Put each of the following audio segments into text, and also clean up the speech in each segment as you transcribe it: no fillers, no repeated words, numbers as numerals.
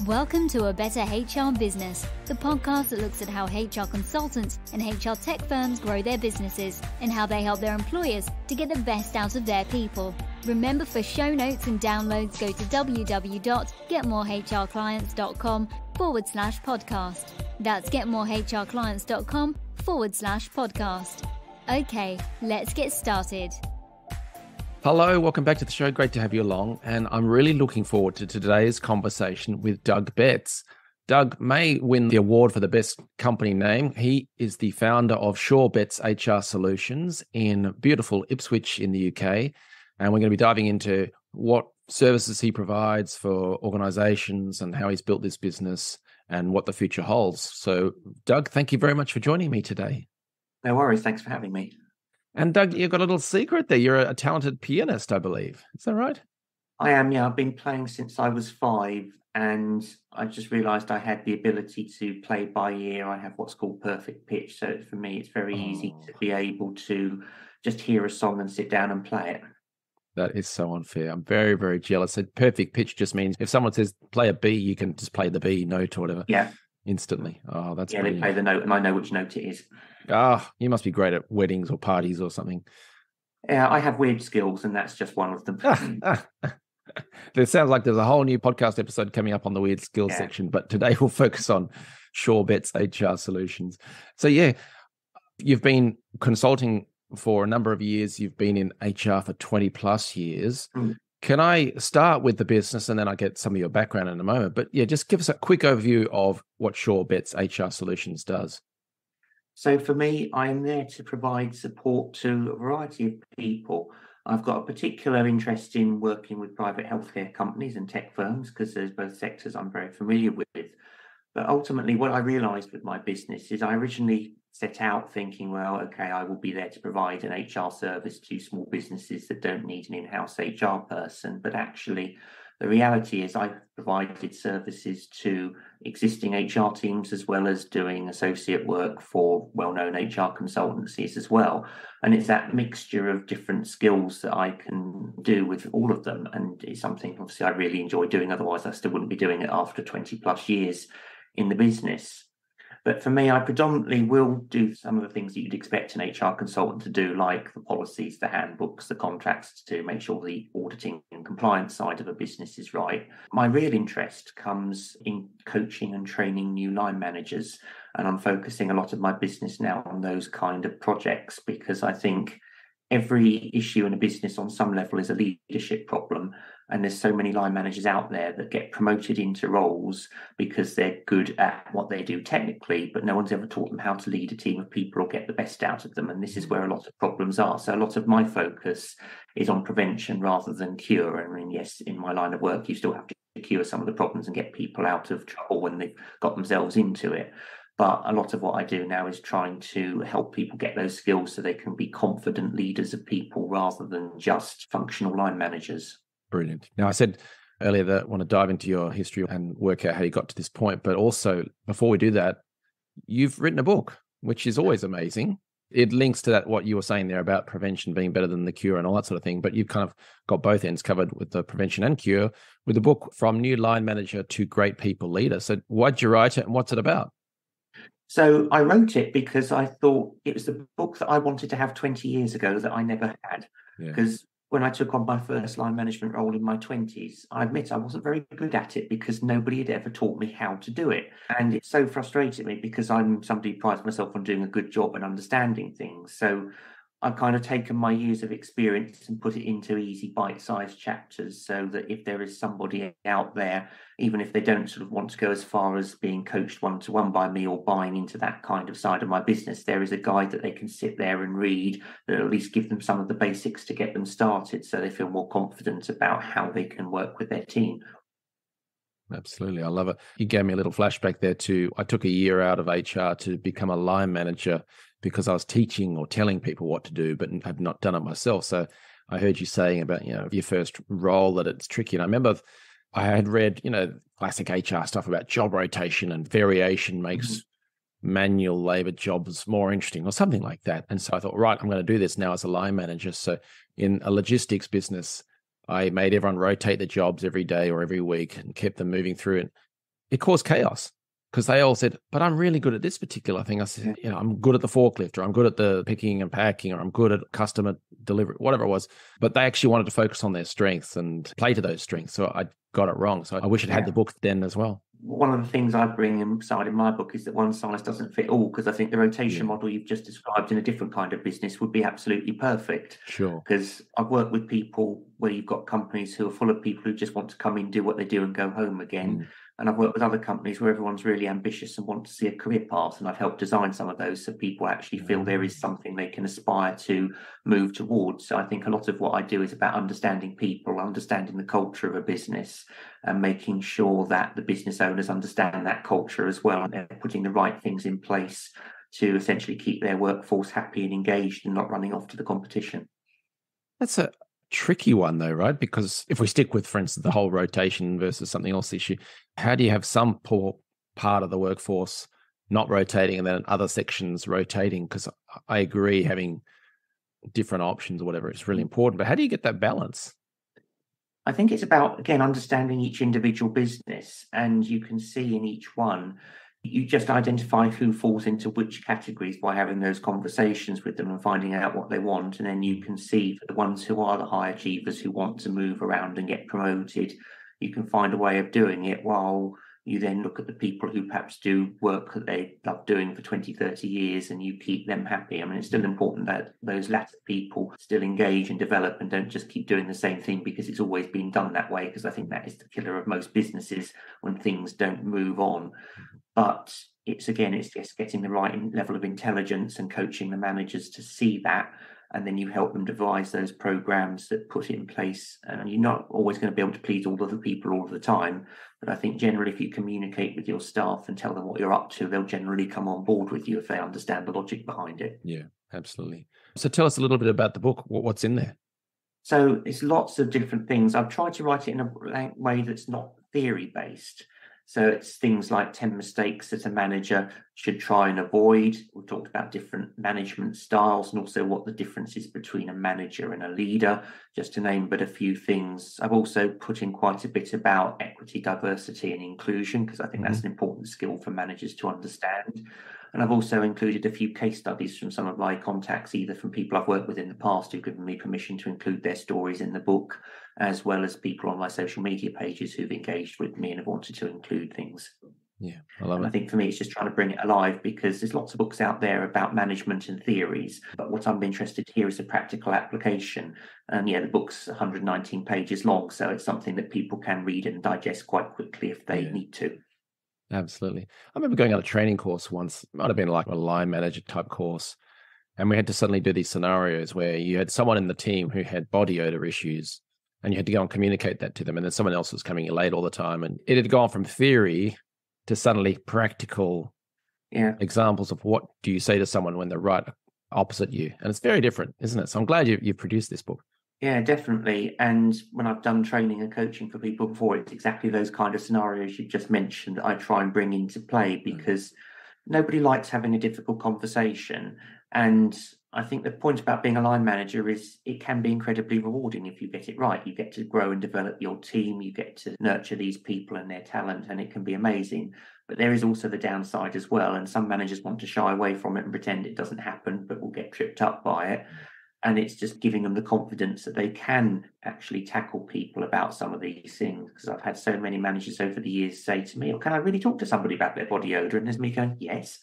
Welcome to A Better HR Business, the podcast that looks at how HR consultants and HR tech firms grow their businesses and how they help their employers to get the best out of their people. Remember, for show notes and downloads, go to www.getmorehrclients.com/podcast. That's getmorehrclients.com/podcast. Okay, let's get started. Hello, welcome back to the show. Great to have you along. And I'm really looking forward to today's conversation with Doug Betts. Doug may win the award for the best company name. He is the founder of Shaw Betts HR Solutions in beautiful Ipswich in the UK. And we're going to be diving into what services he provides for organizations and how he's built this business and what the future holds. So, Doug, thank you very much for joining me today. No worries. Thanks for having me. And Doug, you've got a little secret there. You're a talented pianist, I believe. Is that right? I am, yeah. I've been playing since I was 5, and I just realised I had the ability to play by ear. I have what's called perfect pitch. So for me, it's very easy to be able to just hear a song and sit down and play it. That is so unfair. I'm very, very jealous. A perfect pitch just means if someone says play a B, you can just play the B note or whatever. Yeah. Instantly. Oh, that's brilliant. They play the note and I know which note it is. Ah, you must be great at weddings or parties or something. Yeah, I have weird skills and that's just one of them. It sounds like there's a whole new podcast episode coming up on the weird skills section, but today we'll focus on Shaw Betts HR Solutions. So yeah, you've been consulting for a number of years. You've been in HR for 20 plus years. Can I start with the business and then I'll get some of your background in a moment? But yeah, just give us a quick overview of what Shaw Betts HR Solutions does. So for me, I am there to provide support to a variety of people. I've got a particular interest in working with private healthcare companies and tech firms because there's both sectors I'm very familiar with. But ultimately, what I realised with my business is I originally set out thinking, well, okay, I will be there to provide an HR service to small businesses that don't need an in-house HR person. But actually, the reality is I've provided services to existing HR teams as well as doing associate work for well-known HR consultancies as well. And it's that mixture of different skills that I can do with all of them. And it's something, obviously, I really enjoy doing. Otherwise, I still wouldn't be doing it after 20 plus years in the business. But for me, I predominantly will do some of the things that you'd expect an HR consultant to do, like the policies, the handbooks, the contracts, to make sure the auditing and compliance side of a business is right. My real interest comes in coaching and training new line managers. And I'm focusing a lot of my business now on those kind of projects because I think every issue in a business on some level is a leadership problem. And there's so many line managers out there that get promoted into roles because they're good at what they do technically, but no one's ever taught them how to lead a team of people or get the best out of them. And this is where a lot of problems are. So a lot of my focus is on prevention rather than cure. I mean, yes, in my line of work, you still have to cure some of the problems and get people out of trouble when they've got themselves into it. But a lot of what I do now is trying to help people get those skills so they can be confident leaders of people rather than just functional line managers. Brilliant. Now, I said earlier that I want to dive into your history and work out how you got to this point. But also, before we do that, you've written a book, which is always amazing. It links to that, what you were saying there about prevention being better than the cure and all that sort of thing. But you've kind of got both ends covered with the prevention and cure with the book From New Line Manager to Great People Leader. So why'd you write it and what's it about? So I wrote it because I thought it was the book that I wanted to have 20 years ago that I never had. Because when I took on my first line management role in my 20s, I admit I wasn't very good at it because nobody had ever taught me how to do it. And it so frustrated me because I'm somebody who prides myself on doing a good job and understanding things. So I've kind of taken my years of experience and put it into easy bite-sized chapters so that if there is somebody out there, even if they don't sort of want to go as far as being coached one-to-one by me or buying into that kind of side of my business, there is a guide that they can sit there and read that at least give them some of the basics to get them started so they feel more confident about how they can work with their team. Absolutely. I love it. You gave me a little flashback there too. I took a year out of HR to become a line manager because I was teaching or telling people what to do, but had not done it myself. So I heard you saying about, your first role that it's tricky. And I remember I had read, classic HR stuff about job rotation and variation makes manual labor jobs more interesting or something like that. And so I thought, right, I'm going to do this now as a line manager. So in a logistics business, I made everyone rotate the jobs every day or every week and kept them moving through it. it caused chaos because they all said, but I'm really good at this particular thing. I said, I'm good at the forklift, or I'm good at the picking and packing, or I'm good at customer delivery, whatever it was. But they actually wanted to focus on their strengths and play to those strengths. So I got it wrong. So I wish it had the book then as well. One of the things I bring inside in my book is that one size doesn't fit all, because I think the rotation model you've just described in a different kind of business would be absolutely perfect. Sure. Because I've worked with people where you've got companies who are full of people who just want to come in, do what they do and go home again. And I've worked with other companies where everyone's really ambitious and want to see a career path. And I've helped design some of those so people actually feel there is something they can aspire to move towards. So I think a lot of what I do is about understanding people, understanding the culture of a business, and making sure that the business owners understand that culture as well. And they're putting the right things in place to essentially keep their workforce happy and engaged and not running off to the competition. That's a tricky one though, right? Because if we stick with, for instance, the whole rotation versus something else issue, how do you have some poor part of the workforce not rotating and then other sections rotating? Because I agree, having different options or whatever is really important. But how do you get that balance? I think it's about, again, understanding each individual business, and you can see in each one, you just identify who falls into which categories by having those conversations with them and finding out what they want. And then you can see for the ones who are the high achievers who want to move around and get promoted, you can find a way of doing it, while you then look at the people who perhaps do work that they love doing for 20, 30 years, and you keep them happy. I mean, it's still important that those latter people still engage and develop and don't just keep doing the same thing because it's always been done that way, because I think that is the killer of most businesses when things don't move on. But it's just getting the right level of intelligence and coaching the managers to see that. And then you help them devise those programs that put it in place. And you're not always going to be able to please all of the people all of the time. But I think generally, if you communicate with your staff and tell them what you're up to, they'll generally come on board with you if they understand the logic behind it. Yeah, absolutely. So tell us a little bit about the book. What's in there? So it's lots of different things. I've tried to write it in a way that's not theory-based. So it's things like 10 mistakes that a manager should try and avoid. We've talked about different management styles and also what the difference is between a manager and a leader, just to name but a few things. I've also put in quite a bit about equity, diversity and inclusion, because I think that's an important skill for managers to understand. And I've also included a few case studies from some of my contacts, either from people I've worked with in the past who've given me permission to include their stories in the book, as well as people on my social media pages who've engaged with me and have wanted to include things. Yeah, I love it. I think for me, it's just trying to bring it alive, because there's lots of books out there about management and theories. But what I'm interested here is a practical application. And the book's 119 pages long, so it's something that people can read and digest quite quickly if they need to. Absolutely. I remember going on a training course once. It might have been like a line manager type course. And we had to suddenly do these scenarios where you had someone in the team who had body odor issues, and you had to go and communicate that to them. And then someone else was coming in late all the time. And it had gone from theory to suddenly practical examples of what do you say to someone when they're right opposite you. And it's very different, isn't it? So I'm glad you've produced this book. Yeah, definitely. And when I've done training and coaching for people before, it's exactly those kind of scenarios you just mentioned that I try and bring into play, because nobody likes having a difficult conversation. And I think the point about being a line manager is it can be incredibly rewarding if you get it right. You get to grow and develop your team, you get to nurture these people and their talent, and it can be amazing. But there is also the downside as well. And some managers want to shy away from it and pretend it doesn't happen, but will get tripped up by it. And it's just giving them the confidence that they can actually tackle people about some of these things. Because I've had so many managers over the years say to me, can I really talk to somebody about their body odor? And there's me going, yes.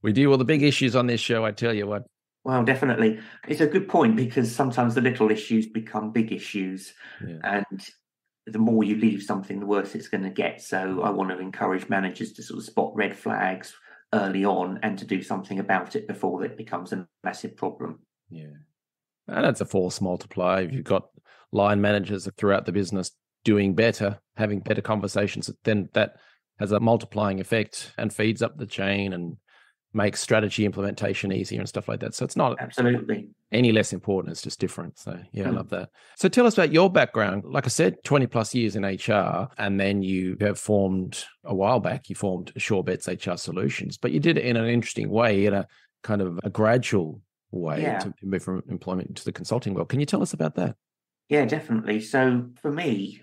We deal with the big issues on this show, I tell you what. Well, definitely. It's a good point, because sometimes the little issues become big issues. Yeah. And the more you leave something, the worse it's going to get. So I want to encourage managers to sort of spot red flags early on and to do something about it before it becomes a massive problem. Yeah. And that's a force multiplier. If you've got line managers throughout the business doing better, having better conversations, then that has a multiplying effect and feeds up the chain and makes strategy implementation easier and stuff like that. So it's not absolutely any less important. It's just different. So I love that. So tell us about your background. Like I said, 20 plus years in HR, and then you have formed a while back, you formed SureBets HR Solutions, but you did it in an interesting way, in a kind of a gradual way to move from employment to the consulting world. Can you tell us about that? Yeah, definitely. So for me,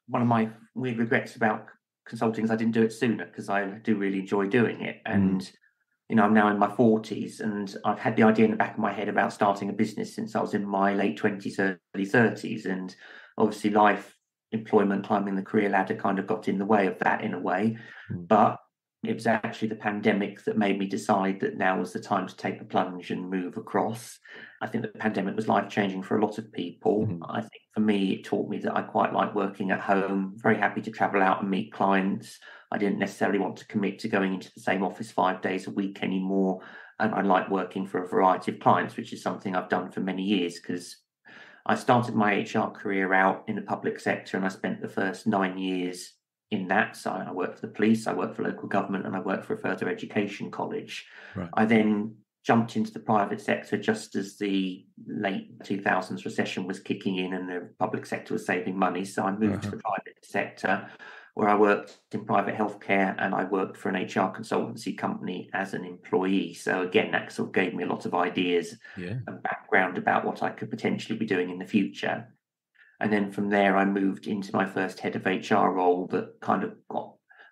one of my weird regrets about consulting is I didn't do it sooner, because I do really enjoy doing it. And, Mm. I'm now in my 40s, and I've had the idea in the back of my head about starting a business since I was in my late 20s, early 30s. And obviously life, employment, climbing the career ladder kind of got in the way of that in a way. Mm. But it was actually the pandemic that made me decide that now was the time to take the plunge and move across. I think the pandemic was life-changing for a lot of people. Mm. I think for me, it taught me that I quite like working at home, very happy to travel out and meet clients. I didn't necessarily want to commit to going into the same office 5 days a week anymore. And I like working for a variety of clients, which is something I've done for many years, because I started my HR career out in the public sector, and I spent the first 9 years in that. So I worked for the police, I worked for local government, and I worked for a further education college. Right. I then jumped into the private sector just as the late 2000s recession was kicking in and the public sector was saving money. So I moved to the private sector, where I worked in private healthcare, and I worked for an HR consultancy company as an employee. So again, that sort of gave me a lot of ideas and background about what I could potentially be doing in the future. And then from there, I moved into my first head of HR role that kind of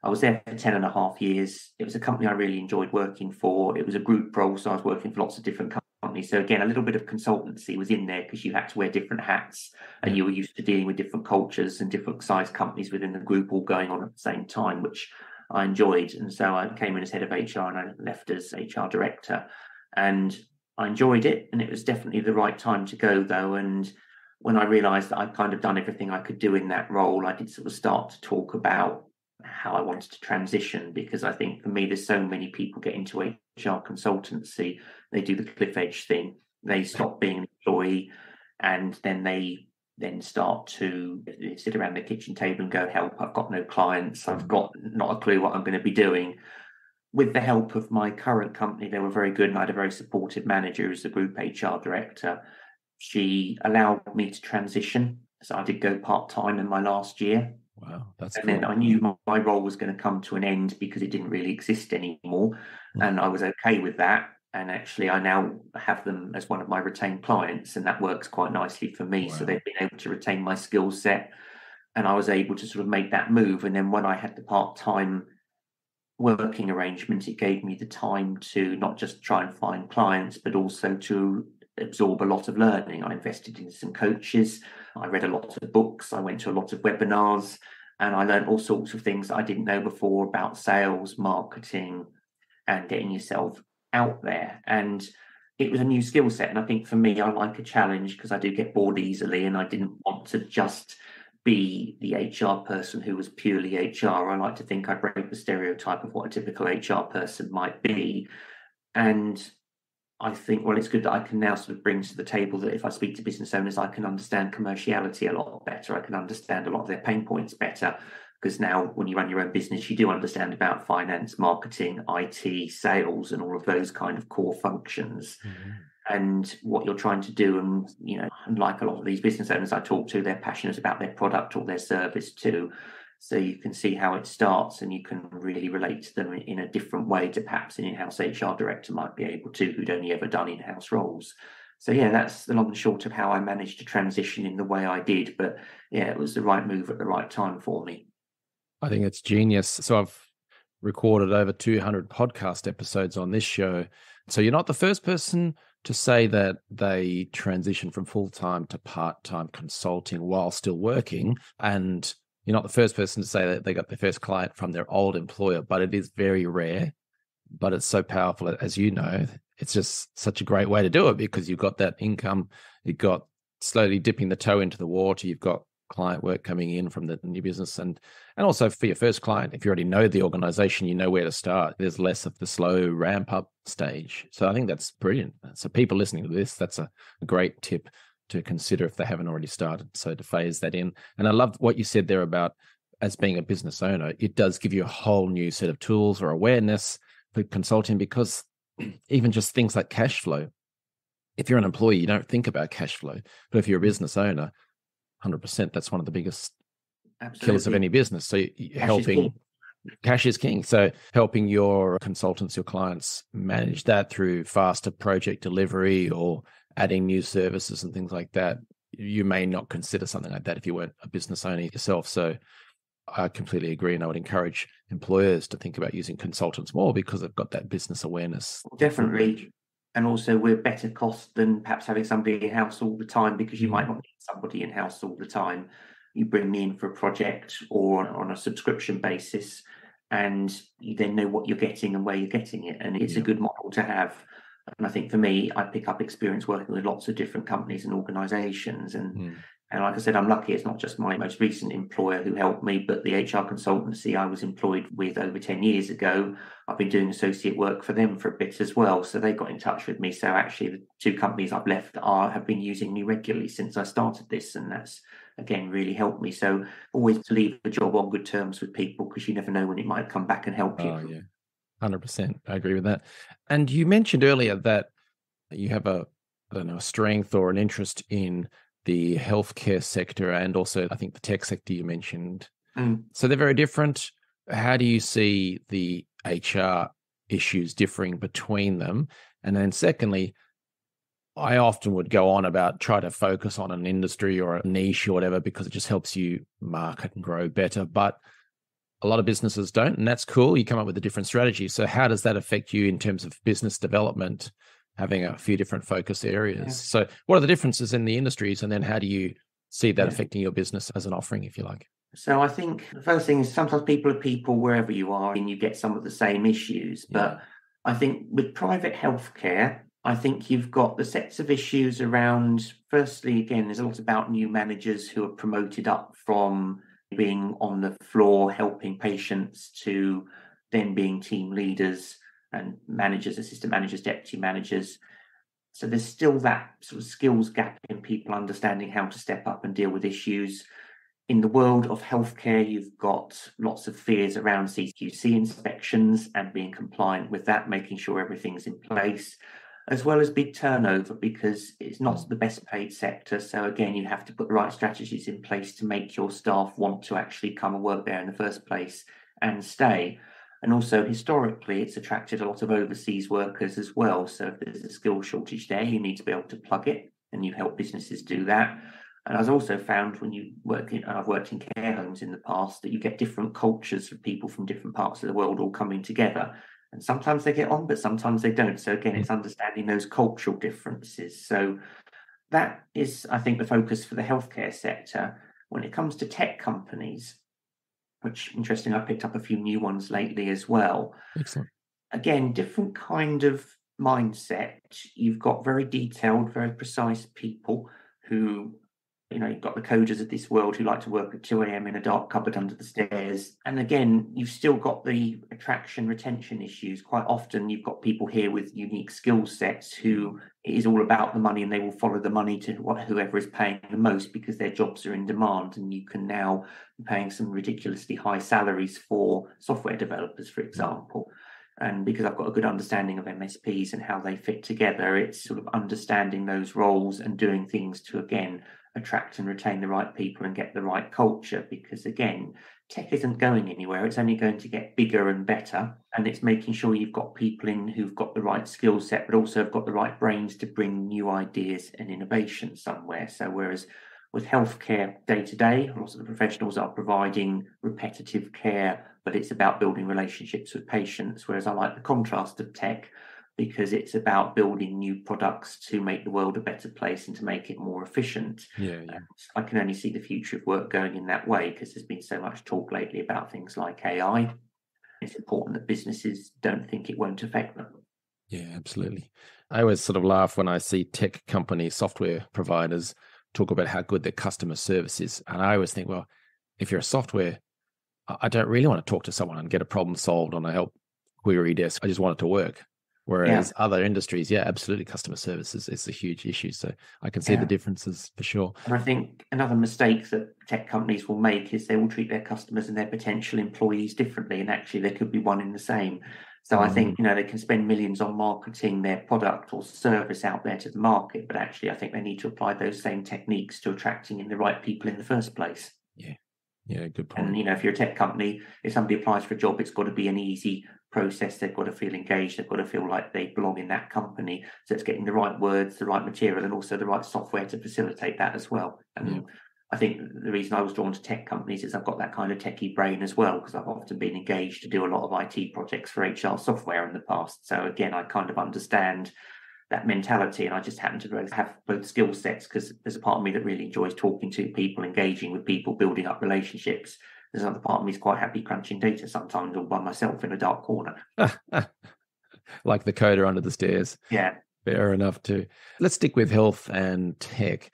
I was there for 10 and a half years. It was a company I really enjoyed working for. It was a group role, so I was working for lots of different companies. So again, a little bit of consultancy was in there, because you had to wear different hats, and you were used to dealing with different cultures and different size companies within the group all going on at the same time, which I enjoyed. And so I came in as head of HR, and I left as HR director. And I enjoyed it, and it was definitely the right time to go, though. And when I realised that I'd kind of done everything I could do in that role, I did sort of start to talk about how I wanted to transition, because I think for me, there's so many people get into HR consultancy, they do the cliff edge thing, they stop being an employee, and then they start to sit around the kitchen table and go, help, I've got no clients, I've got not a clue what I'm going to be doing. With the help of my current company, they were very good, and I had a very supportive manager as the group HR director. She allowed me to transition. So I did go part-time in my last year. Wow, that's and cool. Then I knew my role was going to come to an end, because it didn't really exist anymore. And I was okay with that. And actually, I now have them as one of my retained clients, and that works quite nicely for me. Wow. So they've been able to retain my skill set, and I was able to sort of make that move. And then when I had the part-time working arrangement, it gave me the time to not just try and find clients, but also to absorb a lot of learning. I invested in some coaches, I read a lot of books, I went to a lot of webinars, and I learned all sorts of things that I didn't know before about sales, marketing, and getting yourself out there. And it was a new skill set. And I think for me, I like a challenge, because I do get bored easily, and I didn't want to just be the HR person who was purely HR. I like to think I break the stereotype of what a typical HR person might be. And I think, well, it's good that I can now sort of bring to the table that if I speak to business owners, I can understand commerciality a lot better. I can understand a lot of their pain points better, because now when you run your own business, you do understand about finance, marketing, IT, sales, and all of those kind of core functions. Mm-hmm. And what you're trying to do. And, like a lot of these business owners I talk to, they're passionate about their product or their service too. So you can see how it starts, and you can really relate to them in a different way to perhaps an in-house HR director might be able to, who'd only ever done in-house roles. So yeah, that's the long and short of how I managed to transition in the way I did. But yeah, it was the right move at the right time for me. I think it's genius. So I've recorded over 200 podcast episodes on this show. So you're not the first person to say that they transition from full-time to part-time consulting while still working. And you're not the first person to say that they got their first client from their old employer, but it is very rare. But it's so powerful, as you know. It's just such a great way to do it, because you've got that income, you've got slowly dipping the toe into the water, you've got client work coming in from the new business, and also for your first client, if you already know the organization, you know where to start. There's less of the slow ramp up stage. So I think that's brilliant. So people listening to this, that's a great tip to consider if they haven't already started. So to phase that in. And I love what you said there about, as being a business owner, it does give you a whole new set of tools or awareness for consulting, because even just things like cash flow, if you're an employee, you don't think about cash flow, but if you're a business owner, 100%, that's one of the biggest killers of any business. So cash is king. So helping your consultants, your clients manage that through faster project delivery or adding new services and things like that. You may not consider something like that if you weren't a business owner yourself. So I completely agree. And I would encourage employers to think about using consultants more because they've got that business awareness. Definitely. And also we're better cost than perhaps having somebody in-house all the time, because you might not need somebody in-house all the time. You bring me in for a project or on a subscription basis, and you then know what you're getting and where you're getting it. And it's a good model to have. And I think for me, I pick up experience working with lots of different companies and organizations. And like I said, I'm lucky it's not just my most recent employer who helped me, but the HR consultancy I was employed with over 10 years ago, I've been doing associate work for them for a bit as well. So they got in touch with me. So actually the two companies I've left have been using me regularly since I started this. And that's, again, really helped me. So always to leave a job on good terms with people, because you never know when it might come back and help you. Oh, yeah. 100%. I agree with that. And you mentioned earlier that you have a strength or an interest in the healthcare sector and also, I think, the tech sector you mentioned. So they're very different. How do you see the HR issues differing between them? And then secondly, I often would go on about try to focus on an industry or a niche or whatever, because it just helps you market and grow better. But a lot of businesses don't, and that's cool. You come up with a different strategy. So how does that affect you in terms of business development, having a few different focus areas? Yeah. So what are the differences in the industries? And then how do you see that affecting your business as an offering, if you like? So I think the first thing is sometimes people are people wherever you are and you get some of the same issues. But I think with private healthcare, I think you've got the sets of issues around, firstly, again, there's a lot about new managers who are promoted up from being on the floor helping patients to then being team leaders and managers, assistant managers, deputy managers. So there's still that sort of skills gap in people understanding how to step up and deal with issues. In the world of healthcare, you've got lots of fears around CQC inspections and being compliant with that, making sure everything's in place, as well as big turnover, because it's not the best paid sector. So again, you have to put the right strategies in place to make your staff want to actually come and work there in the first place and stay. And also historically, it's attracted a lot of overseas workers as well. So if there's a skill shortage there, you need to be able to plug it, and you help businesses do that. And I've also found when you work in, I've worked in care homes in the past, that you get different cultures of people from different parts of the world all coming together. And sometimes they get on, but sometimes they don't. So again, it's understanding those cultural differences. So that is, I think, the focus for the healthcare sector. When it comes to tech companies, which, interesting, I picked up a few new ones lately as well. Excellent. Again, different kind of mindset. You've got very detailed, very precise people who, you've got the coders of this world who like to work at 2 a.m. in a dark cupboard under the stairs. And again, you've still got the attraction, retention issues. Quite often, you've got people here with unique skill sets who it is all about the money, and they will follow the money to whoever is paying the most, because their jobs are in demand. And you can now be paying some ridiculously high salaries for software developers, for example. And because I've got a good understanding of MSPs and how they fit together, it's sort of understanding those roles and doing things to, again, attract and retain the right people and get the right culture. Because again, tech isn't going anywhere. It's only going to get bigger and better. And it's making sure you've got people in who've got the right skill set, but also have got the right brains to bring new ideas and innovation somewhere. So whereas with healthcare day to day, lots of the professionals are providing repetitive care, but it's about building relationships with patients. Whereas I like the contrast of tech, because it's about building new products to make the world a better place and to make it more efficient. Yeah. I can only see the future of work going in that way, because there's been so much talk lately about things like AI. It's important that businesses don't think it won't affect them. Yeah, absolutely. I always sort of laugh when I see tech companies, software providers, talk about how good their customer service is. And I always think, well, if you're a software, I don't really want to talk to someone and get a problem solved on a help query desk. I just want it to work. Whereas other industries, absolutely, customer service is a huge issue. So I can see the differences for sure. And I think another mistake that tech companies will make is they will treat their customers and their potential employees differently. And actually, there could be one in the same. So I think, they can spend millions on marketing their product or service out there to the market. But actually, I think they need to apply those same techniques to attracting in the right people in the first place. Yeah, good point. And, if you're a tech company, if somebody applies for a job, it's got to be an easy process. They've got to feel engaged. They've got to feel like they belong in that company. So it's getting the right words, the right material, and also the right software to facilitate that as well. And I think the reason I was drawn to tech companies is I've got that kind of techie brain as well, because I've often been engaged to do a lot of IT projects for HR software in the past. So again, I kind of understand that mentality, and I just happen to have both skill sets, because there's a part of me that really enjoys talking to people, engaging with people, building up relationships. There's another part of me is quite happy crunching data sometimes all by myself in a dark corner. Like the coder under the stairs. Yeah. Fair enough too. Let's stick with health and tech.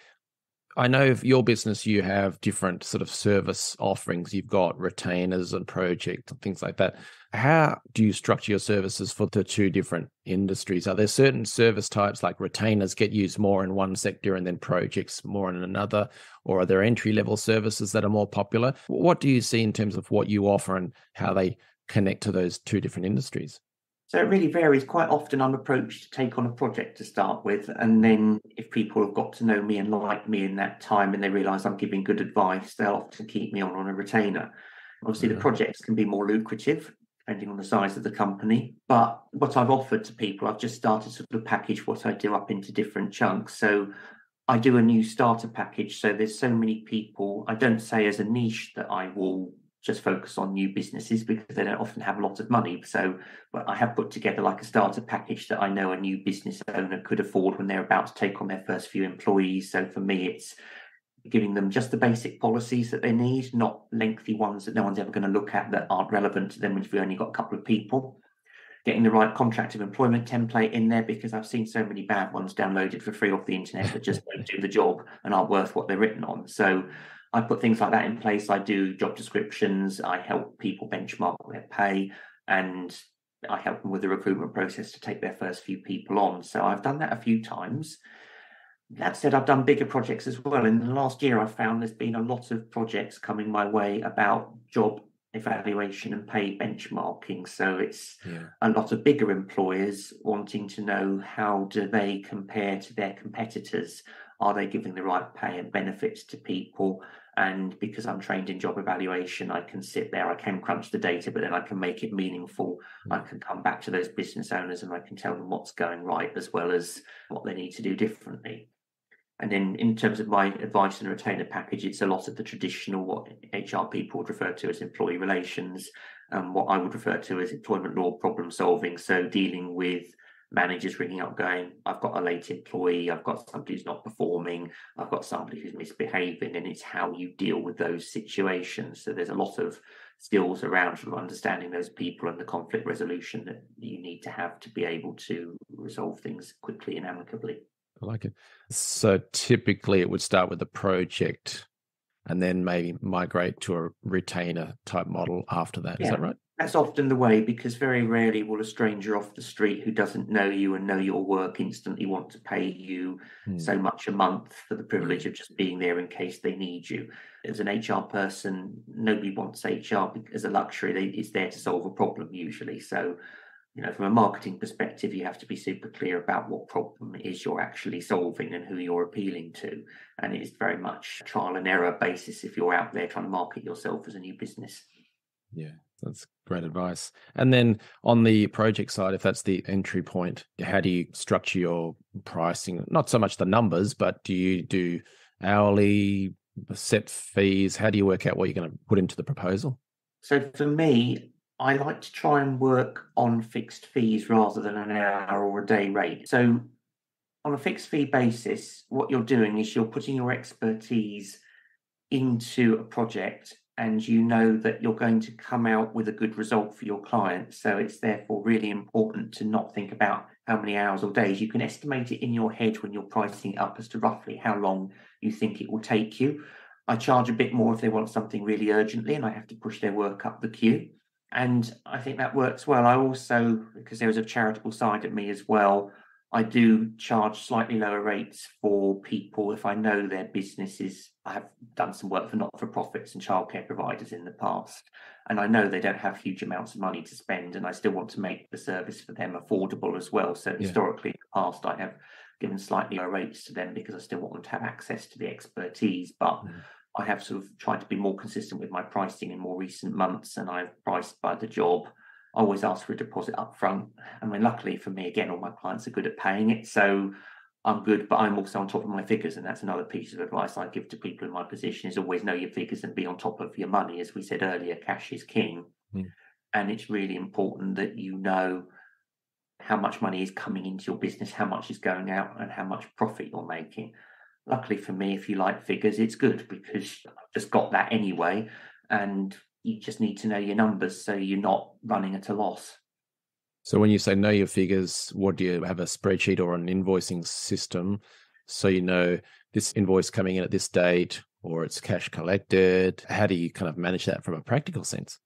I know for your business, you have different sort of service offerings. You've got retainers and projects and things like that. How do you structure your services for the two different industries? Are there certain service types like retainers get used more in one sector and then projects more in another? Or are there entry-level services that are more popular? What do you see in terms of what you offer and how they connect to those two different industries? So it really varies. Quite often I'm approached to take on a project to start with. And then if people have got to know me and like me in that time and they realise I'm giving good advice, they'll often keep me on a retainer. Obviously, the projects can be more lucrative depending on the size of the company. But what I've offered to people, I've just started to sort of package what I do up into different chunks. So I do a new starter package. So there's so many people, I don't say as a niche that I will just focus on new businesses, because they don't often have a lot of money. So, but I have put together like a starter package that I know a new business owner could afford when they're about to take on their first few employees. So for me, it's giving them just the basic policies that they need, not lengthy ones that no one's ever going to look at that aren't relevant to them if we've only got a couple of people. Getting the right contract of employment template in there, because I've seen so many bad ones downloaded for free off the internet that just don't do the job and aren't worth what they're written on. So I put things like that in place. I do job descriptions. I help people benchmark their pay, and I help them with the recruitment process to take their first few people on. So I've done that a few times. That said, I've done bigger projects as well. In the last year, I've found there's been a lot of projects coming my way about job evaluation and pay benchmarking. So it's a lot of bigger employers wanting to know, how do they compare to their competitors? Are they giving the right pay and benefits to people? And because I'm trained in job evaluation, I can sit there, I can crunch the data, but then I can make it meaningful. I can come back to those business owners and I can tell them what's going right as well as what they need to do differently. And then in terms of my advice and retainer package, it's a lot of the traditional, what HR people would refer to as employee relations, and what I would refer to as employment law problem solving. So dealing with managers ringing up going, I've got a late employee, I've got somebody who's not performing, I've got somebody who's misbehaving, and it's how you deal with those situations. So there's a lot of skills around sort of understanding those people and the conflict resolution that you need to have to be able to resolve things quickly and amicably. I like it. So typically it would start with a project and then maybe migrate to a retainer type model after that. Is that right? That's often the way, because very rarely will a stranger off the street who doesn't know you and know your work instantly want to pay you so much a month for the privilege of just being there in case they need you. As an HR person, nobody wants HR as a luxury. It's there to solve a problem usually. So, from a marketing perspective, you have to be super clear about what problem it is you're actually solving and who you're appealing to. And it is very much trial and error basis if you're out there trying to market yourself as a new business. Yeah, that's great advice. And then on the project side, if that's the entry point, how do you structure your pricing? Not so much the numbers, but do you do hourly, set fees? How do you work out what you're going to put into the proposal? So for me, I like to try and work on fixed fees rather than an hour or a day rate. So on a fixed fee basis, what you're doing is you're putting your expertise into a project, and you know that you're going to come out with a good result for your client. So it's therefore really important to not think about how many hours or days. You can estimate it in your head when you're pricing it up as to roughly how long you think it will take you. I charge a bit more if they want something really urgently and I have to push their work up the queue. And I think that works well. I also, because there is a charitable side of me as well, I do charge slightly lower rates for people if I know their businesses. I have done some work for not-for-profits and childcare providers in the past, and I know they don't have huge amounts of money to spend, and I still want to make the service for them affordable as well. So historically, in the past, I have given slightly lower rates to them because I still want them to have access to the expertise. But I have sort of tried to be more consistent with my pricing in more recent months, and I've priced by the job. I always ask for a deposit up front. I mean, luckily for me, again, all my clients are good at paying it. So I'm good, but I'm also on top of my figures. And that's another piece of advice I give to people in my position, is always know your figures and be on top of your money. As we said earlier, cash is king. Mm. And it's really important that you know how much money is coming into your business, how much is going out, and how much profit you're making. Luckily for me, if you like figures, it's good because I've just got that anyway. And you just need to know your numbers so you're not running at a loss. So when you say know your figures, what do you have, a spreadsheet or an invoicing system? So you know this invoice coming in at this date, or it's cash collected. How do you kind of manage that from a practical sense?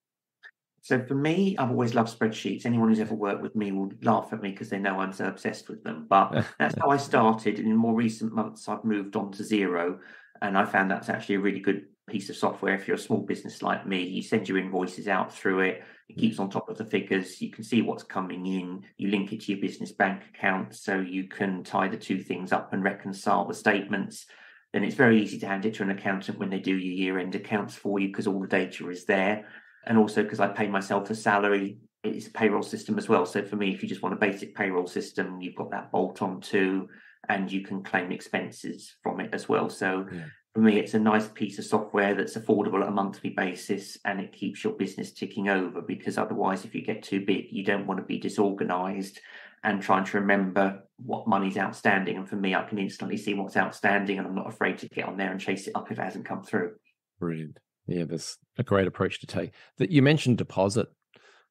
So for me, I've always loved spreadsheets. Anyone who's ever worked with me will laugh at me because they know I'm so obsessed with them. But that's how I started. And in more recent months, I've moved on to Xero. And I found that's actually a really good piece of software. If you're a small business like me, you send your invoices out through it. It keeps on top of the figures. You can see what's coming in. You link it to your business bank account so you can tie the two things up and reconcile the statements. Then it's very easy to hand it to an accountant when they do your year-end accounts for you because all the data is there. And also because I pay myself a salary, it's a payroll system as well. So for me, if you just want a basic payroll system, you've got that bolt on too, and you can claim expenses from it as well. So for me, it's a nice piece of software that's affordable at a monthly basis, and it keeps your business ticking over, because otherwise, if you get too big, you don't want to be disorganized and trying to remember what money's outstanding. And for me, I can instantly see what's outstanding, and I'm not afraid to get on there and chase it up if it hasn't come through. Brilliant. Yeah, that's a great approach to take. That you mentioned deposit.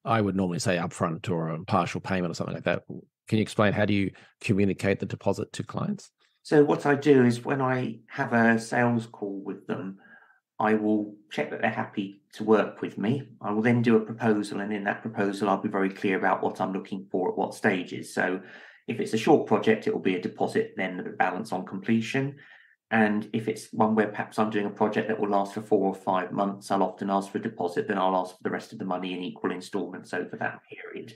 I would normally say upfront or a partial payment or something like that. Can you explain, how do you communicate the deposit to clients? So what I do is when I have a sales call with them, I will check that they're happy to work with me. I will then do a proposal, and in that proposal, I'll be very clear about what I'm looking for at what stages. So if it's a short project, it will be a deposit, then the balance on completion. And if it's one where perhaps I'm doing a project that will last for 4 or 5 months, I'll often ask for a deposit, then I'll ask for the rest of the money in equal installments over that period.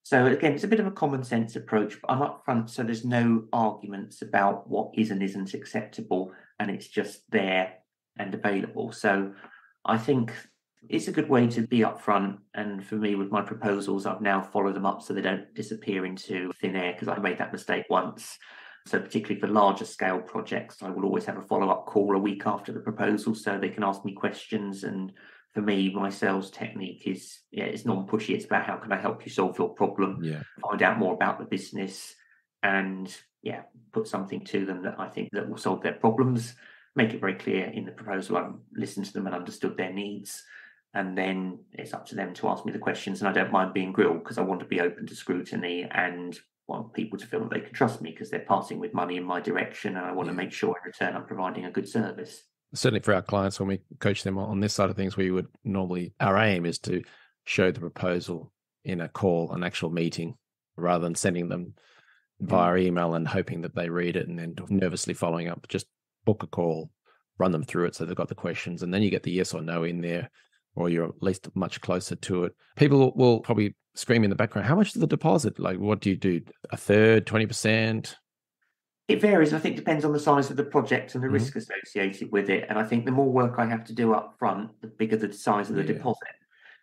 So again, it's a bit of a common sense approach, but I'm upfront, so there's no arguments about what is and isn't acceptable, and it's just there and available. So I think it's a good way to be upfront. And for me, with my proposals, I've now followed them up so they don't disappear into thin air, because I made that mistake once. So particularly for larger scale projects, I will always have a follow-up call a week after the proposal so they can ask me questions. And for me, my sales technique is, it's non-pushy. It's about how can I help you solve your problem, find out more about the business, and put something to them that I think that will solve their problems, make it very clear in the proposal I've listened to them and understood their needs. And then it's up to them to ask me the questions. And I don't mind being grilled, because I want to be open to scrutiny and want people to feel that they can trust me, because they're passing with money in my direction, and I want to make sure in return I'm providing a good service. Certainly for our clients, when we coach them on this side of things, we would normally, our aim is to show the proposal in a call, an actual meeting, rather than sending them via email and hoping that they read it and then nervously following up. Just book a call, run them through it so they've got the questions, and then you get the yes or no in there, or you're at least much closer to it. People will probably scream in the background, how much is the deposit? Like, what do you do? A third, 20%? It varies. I think it depends on the size of the project and the risk associated with it. And I think the more work I have to do up front, the bigger the size of the deposit.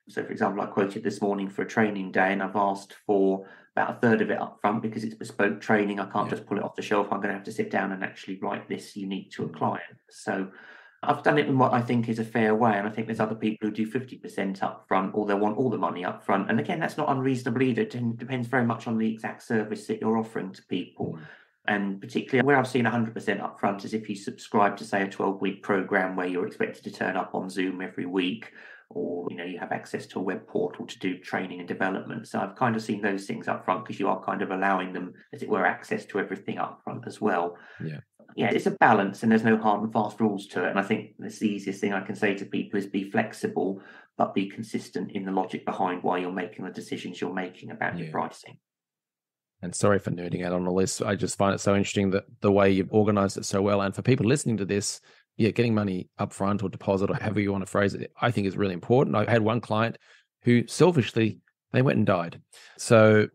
So, for example, I quoted this morning for a training day, and I've asked for about a third of it up front because it's bespoke training. I can't just pull it off the shelf. I'm going to have to sit down and actually write this unique to a client. So I've done it in what I think is a fair way. And I think there's other people who do 50% up front, or they want all the money up front. And again, that's not unreasonable either. It depends very much on the exact service that you're offering to people. And particularly where I've seen 100% upfront is if you subscribe to, say, a 12-week program where you're expected to turn up on Zoom every week, or you have access to a web portal to do training and development. So I've kind of seen those things up front, because you are kind of allowing them, as it were, access to everything up front as well. It's a balance, and there's no hard and fast rules to it. And I think that's the easiest thing I can say to people is be flexible, but be consistent in the logic behind why you're making the decisions you're making about your pricing. And sorry for nerding out on all this. I just find it so interesting that the way you've organized it so well. And for people listening to this, getting money up front or deposit, or however you want to phrase it, I think is really important. I had one client who selfishly, they went and died. So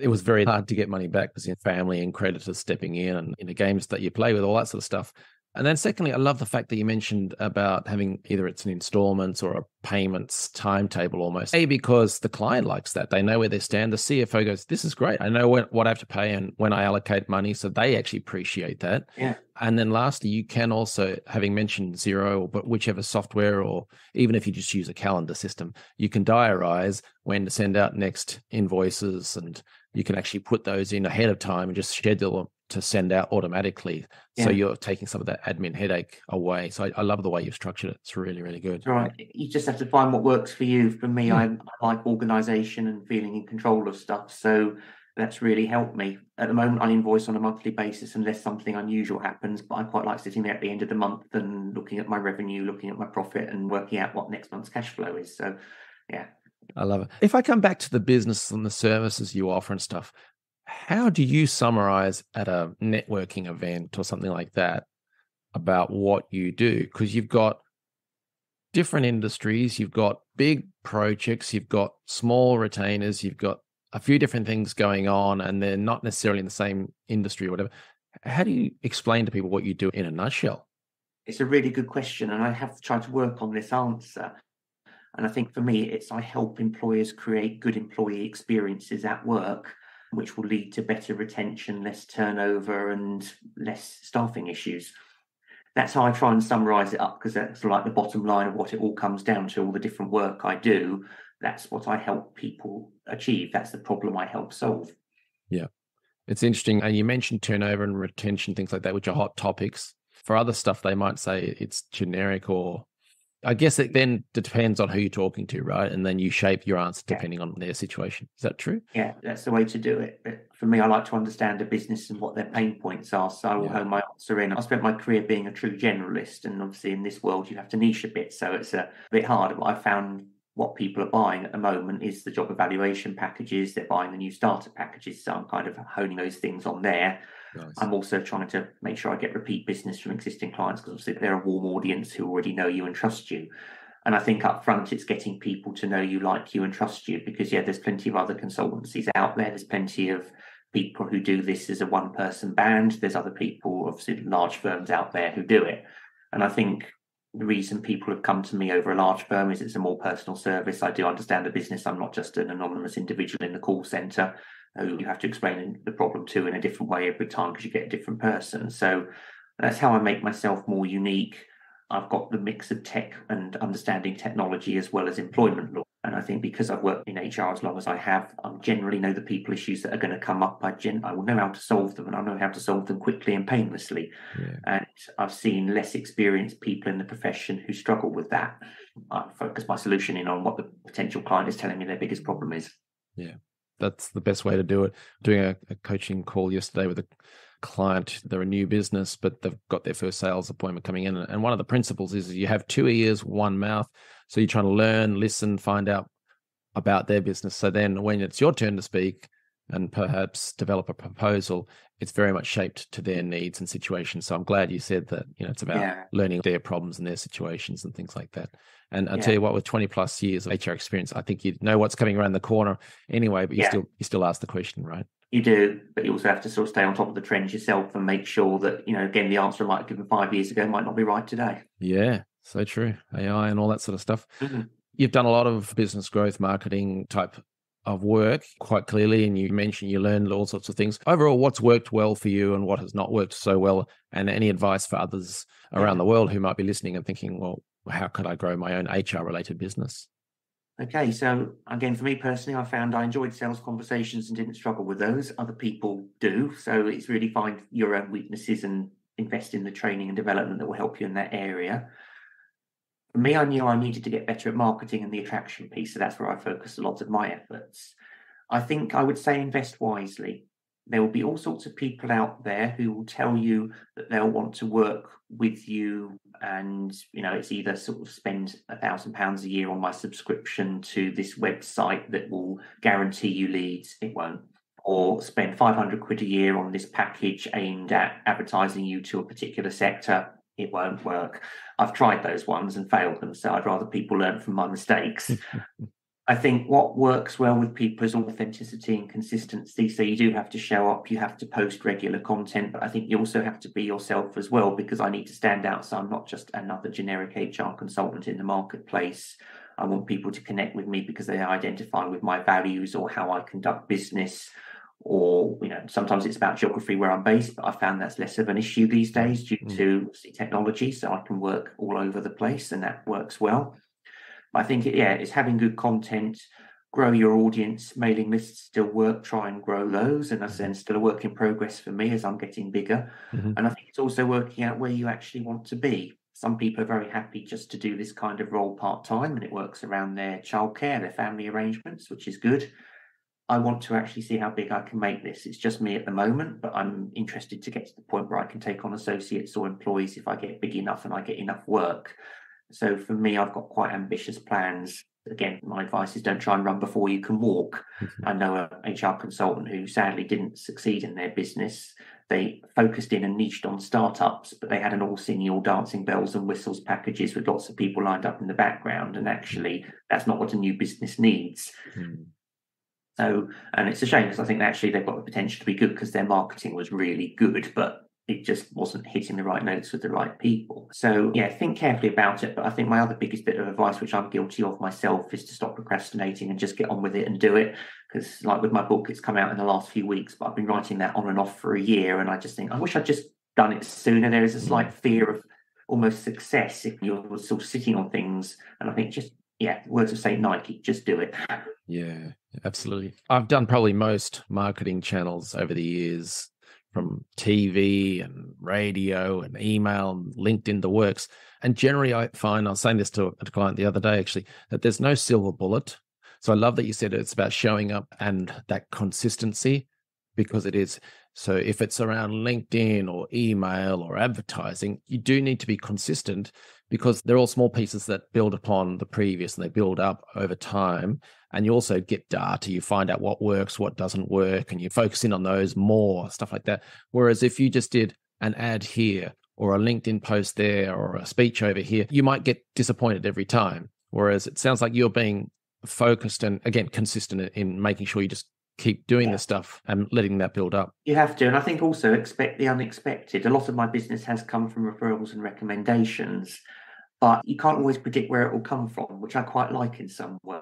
it was very hard to get money back, because your family and creditors stepping in, and in the games that you play with, all that sort of stuff. And then secondly, I love the fact that you mentioned about having either it's an installments or a payments timetable almost. A, because the client likes that. They know where they stand. The CFO goes, this is great. I know what I have to pay and when I allocate money. So they actually appreciate that. Yeah. And then lastly, you can also, having mentioned Xero, but whichever software, or even if you just use a calendar system, you can diarize when to send out next invoices, and you can actually put those in ahead of time and just schedule them to send out automatically. So you're taking some of that admin headache away. So I love the way you've structured it. It's really, really good. Right. You just have to find what works for you. For me, I like organisation and feeling in control of stuff. So that's really helped me. At the moment, I invoice on a monthly basis unless something unusual happens, but I quite like sitting there at the end of the month and looking at my revenue, looking at my profit and working out what next month's cash flow is. So, yeah. I love it. If I come back to the business and the services you offer and stuff, how do you summarize at a networking event or something like that about what you do? Because you've got different industries, you've got big projects, you've got small retainers, you've got a few different things going on, and they're not necessarily in the same industry or whatever. How do you explain to people what you do in a nutshell? It's a really good question, and I have tried to work on this answer. And I think for me, I help employers create good employee experiences at work, which will lead to better retention, less turnover, and less staffing issues. That's how I try and summarise it up, because that's like the bottom line of what it all comes down to, all the different work I do. That's what I help people achieve. That's the problem I help solve. Yeah. It's interesting. And you mentioned turnover and retention, things like that, which are hot topics. For other stuff, they might say it's generic, or I guess it then depends on who you're talking to, right? And then you shape your answer depending on their situation. Is that true? Yeah, that's the way to do it. But for me, I like to understand the business and what their pain points are. So I will hone my answer in. I spent my career being a true generalist. And obviously in this world, you have to niche a bit. So it's a bit harder. But I found what people are buying at the moment is the job evaluation packages. They're buying the new starter packages. So I'm kind of honing those things on there. Nice. I'm also trying to make sure I get repeat business from existing clients, because obviously they're a warm audience who already know you and trust you. And I think up front, it's getting people to know you, like you, and trust you, because, there's plenty of other consultancies out there. There's plenty of people who do this as a one-person band. There's other people, obviously large firms out there who do it. And I think the reason people have come to me over a large firm is it's a more personal service. I do understand the business. I'm not just an anonymous individual in the call centre who you have to explain the problem to in a different way every time, because you get a different person. So that's how I make myself more unique. I've got the mix of tech and understanding technology as well as employment law. And I think because I've worked in HR as long as I have, I generally know the people issues that are going to come up. I will know how to solve them, and I know how to solve them quickly and painlessly. Yeah. And I've seen less experienced people in the profession who struggle with that. I focus my solution in on what the potential client is telling me their biggest problem is. Yeah, that's the best way to do it. Doing a coaching call yesterday with a client. They're a new business, but they've got their first sales appointment coming in. And one of the principles is you have 2 ears, 1 mouth. So you're trying to learn, listen, find out about their business. So then when it's your turn to speak and perhaps develop a proposal, it's very much shaped to their needs and situations. So I'm glad you said that, it's about learning their problems and their situations and things like that. And I'll tell you what, with 20 plus years of HR experience, I think you know what's coming around the corner anyway, but you still ask the question, right? You do, but you also have to sort of stay on top of the trends yourself and make sure that, again, the answer I might have given 5 years ago might not be right today. Yeah, so true. AI and all that sort of stuff. Mm-hmm. You've done a lot of business growth marketing type of work quite clearly, and you mentioned you learned all sorts of things. Overall, what's worked well for you and what has not worked so well, and any advice for others around the world who might be listening and thinking, well, how could I grow my own HR-related business? Okay, so again, for me personally, I found I enjoyed sales conversations and didn't struggle with those. Other people do. So it's really find your own weaknesses and invest in the training and development that will help you in that area. For me, I knew I needed to get better at marketing and the attraction piece. So that's where I focused a lot of my efforts. I think I would say invest wisely. There will be all sorts of people out there who will tell you that they'll want to work with you, and it's either sort of spend £1,000 a year on my subscription to this website that will guarantee you leads. It won't. Or spend £500 a year on this package aimed at advertising you to a particular sector. It won't work. I've tried those ones and failed them, so I'd rather people learn from my mistakes. I think what works well with people is authenticity and consistency. So you do have to show up, you have to post regular content, but I think you also have to be yourself as well, because I need to stand out. So I'm not just another generic HR consultant in the marketplace. I want people to connect with me because they identify with my values or how I conduct business. Or, sometimes it's about geography where I'm based, but I found that's less of an issue these days due to technology. So I can work all over the place, and that works well. I think, it's having good content, grow your audience. Mailing lists still work, try and grow those. And that's then still a work in progress for me as I'm getting bigger. Mm-hmm. And I think it's also working out where you actually want to be. Some people are very happy just to do this kind of role part-time, and it works around their childcare, their family arrangements, which is good. I want to actually see how big I can make this. It's just me at the moment, but I'm interested to get to the point where I can take on associates or employees if I get big enough and I get enough work. So for me, I've got quite ambitious plans. Again, my advice is don't try and run before you can walk. Mm-hmm. I know an HR consultant who sadly didn't succeed in their business. They focused in and niched on startups, but they had an all singing, all dancing, bells and whistles packages with lots of people lined up in the background. And actually, that's not what a new business needs. Mm-hmm. So, and it's a shame because I think actually they've got the potential to be good because their marketing was really good, but it just wasn't hitting the right notes with the right people. So think carefully about it. But I think my other biggest bit of advice, which I'm guilty of myself, is to stop procrastinating and just get on with it and do it. Because like with my book, it's come out in the last few weeks, but I've been writing that on and off for a year. And I just think, I wish I'd just done it sooner. There is a slight fear of almost success if you're sort of sitting on things. And I think words of Saint Nike, just do it. Yeah, absolutely. I've done probably most marketing channels over the years, from TV and radio and email and LinkedIn, the works. And generally I find, I was saying this to a client the other day actually, that there's no silver bullet. So I love that you said it's about showing up and that consistency, because it is. So if it's around LinkedIn or email or advertising, you do need to be consistent, because they're all small pieces that build upon the previous and they build up over time. And you also get data, you find out what works, what doesn't work, and you focus in on those more, stuff like that. Whereas if you just did an ad here or a LinkedIn post there or a speech over here, you might get disappointed every time. Whereas it sounds like you're being focused and, again, consistent in making sure you just keep doing the stuff and letting that build up. You have to. And I think also expect the unexpected. A lot of my business has come from referrals and recommendations, but you can't always predict where it will come from, which I quite like in some way.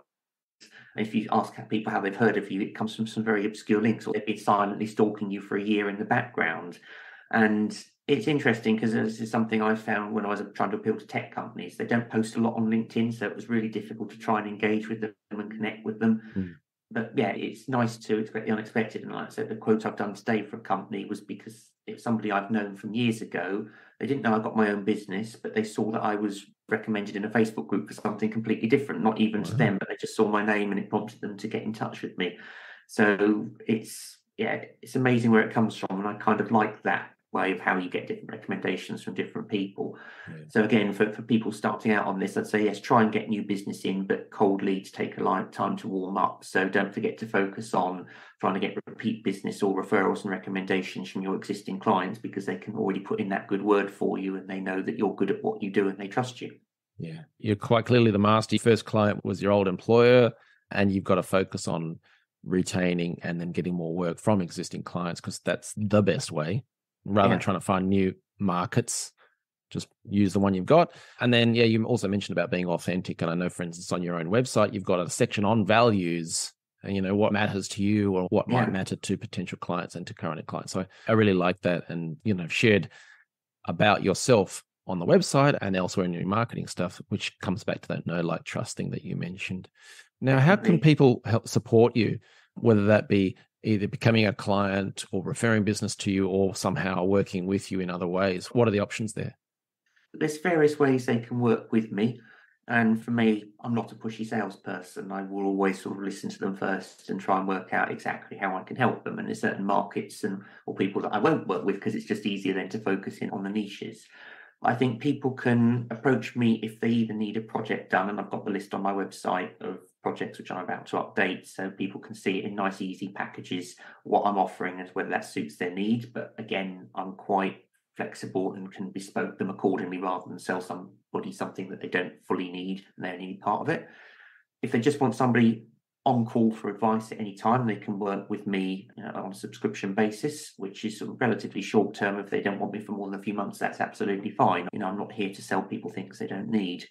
If you ask people how they've heard of you, it comes from some very obscure links, or they've been silently stalking you for a year in the background. And it's interesting because this is something I found when I was trying to appeal to tech companies. They don't post a lot on LinkedIn, so it was really difficult to try and engage with them and connect with them. But it's nice to expect the unexpected. And like I said, the quote I've done today for a company was because it's somebody I've known from years ago. They didn't know I got my own business, but they saw that I was recommended in a Facebook group for something completely different, not even to them, but they just saw my name and it prompted them to get in touch with me. So it's amazing where it comes from. And I kind of like that way of how you get different recommendations from different people. So again, for people starting out on this, I'd say yes, try and get new business in, but cold leads take a long time to warm up. So don't forget to focus on trying to get repeat business or referrals and recommendations from your existing clients, because they can already put in that good word for you and they know that you're good at what you do and they trust you. Yeah, you're quite clearly the master. Your first client was your old employer, and you've got to focus on retaining and then getting more work from existing clients, because that's the best way. Rather than trying to find new markets, just use the one you've got. And then, you also mentioned about being authentic. And I know, for instance, on your own website, you've got a section on values and, what matters to you or what might matter to potential clients and to current clients. So I really like that. And, shared about yourself on the website and elsewhere in your marketing stuff, which comes back to that know, like, trust thing that you mentioned. Now, how can people help support you, whether that be either becoming a client or referring business to you or somehow working with you in other ways? What are the options there? There's various ways they can work with me. And for me, I'm not a pushy salesperson. I will always sort of listen to them first and try and work out exactly how I can help them. And there's certain markets or people that I won't work with because it's just easier then to focus in on the niches. I think people can approach me if they either need a project done, and I've got the list on my website of projects which I'm about to update, so people can see it in nice, easy packages, what I'm offering and whether that suits their needs. But again, I'm quite flexible and can bespoke them accordingly rather than sell somebody something that they don't fully need and they only need part of it. if they just want somebody on call for advice at any time, they can work with me on a subscription basis, which is sort of relatively short term. If they don't want me for more than a few months, that's absolutely fine. I'm not here to sell people things they don't need.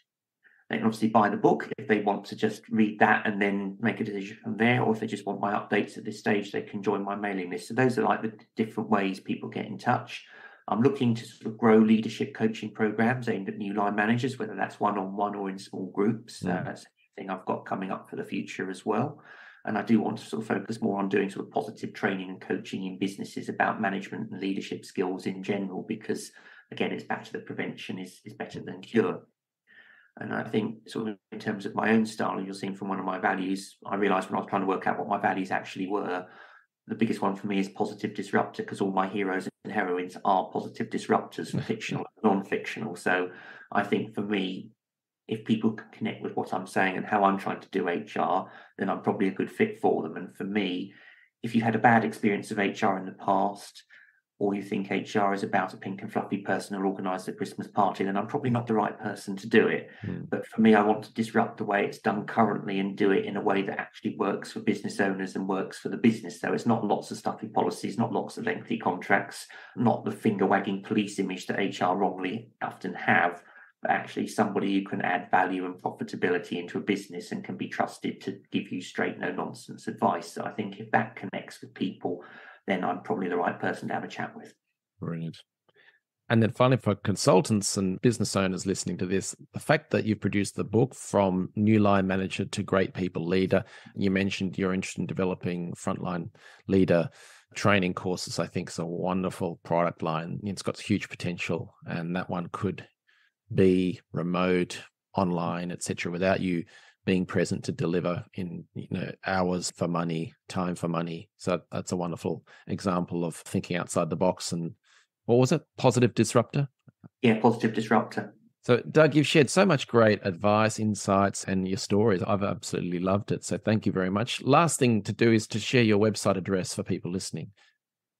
They can obviously buy the book if they want to just read that and then make a decision from there, or if they just want my updates at this stage, they can join my mailing list. So those are like the different ways people get in touch. I'm looking to sort of grow leadership coaching programs aimed at new line managers, whether that's one-on-one or in small groups. That's anything I've got coming up for the future as well. And I do want to sort of focus more on doing sort of positive training and coaching in businesses about management and leadership skills in general, because again, it's back to the prevention is better than cure. And I think sort of in terms of my own style, you're seeing from one of my values, I realized when I was trying to work out what my values actually were, the biggest one for me is positive disruptor, because all my heroes and heroines are positive disruptors, fictional and non-fictional. So I think for me, if people can connect with what I'm saying and how I'm trying to do HR, then I'm probably a good fit for them. And for me, if you had a bad experience of HR in the past, or you think HR is about a pink and fluffy person who organises a Christmas party, then I'm probably not the right person to do it. But for me, I want to disrupt the way it's done currently and do it in a way that actually works for business owners and works for the business. So it's not lots of stuffy policies, not lots of lengthy contracts, not the finger-wagging police image that HR wrongly often have, but actually somebody who can add value and profitability into a business and can be trusted to give you straight, no-nonsense advice. So I think if that connects with people, then I'm probably the right person to have a chat with. Brilliant. And then finally, for consultants and business owners listening to this, the fact that you've produced the book From New Line Manager to Great People Leader, you mentioned you're interested in developing frontline leader training courses. I think is a wonderful product line. It's got huge potential, and that one could be remote, online, etc., without you being present to deliver in hours for money, time for money. So that's a wonderful example of thinking outside the box. And what was it? Positive disruptor? Yeah, positive disruptor. So Doug, you've shared so much great advice, insights, and your stories. I've absolutely loved it. So thank you very much. Last thing to do is to share your website address for people listening.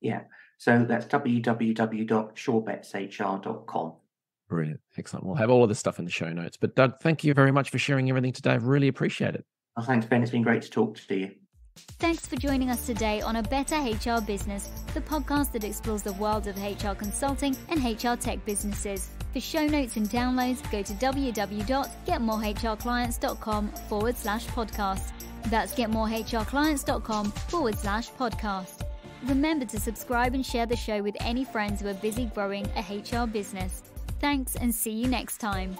Yeah. So that's www.shorebetshr.com. Brilliant. Excellent. We'll have all of this stuff in the show notes. But Doug, thank you very much for sharing everything today. I really appreciate it. Oh, thanks, Ben. It's been great to talk to you. Thanks for joining us today on A Better HR Business, the podcast that explores the world of HR consulting and HR tech businesses. For show notes and downloads, go to www.getmorehrclients.com/podcast. That's getmorehrclients.com/podcast. Remember to subscribe and share the show with any friends who are busy growing a HR business. Thanks, and see you next time.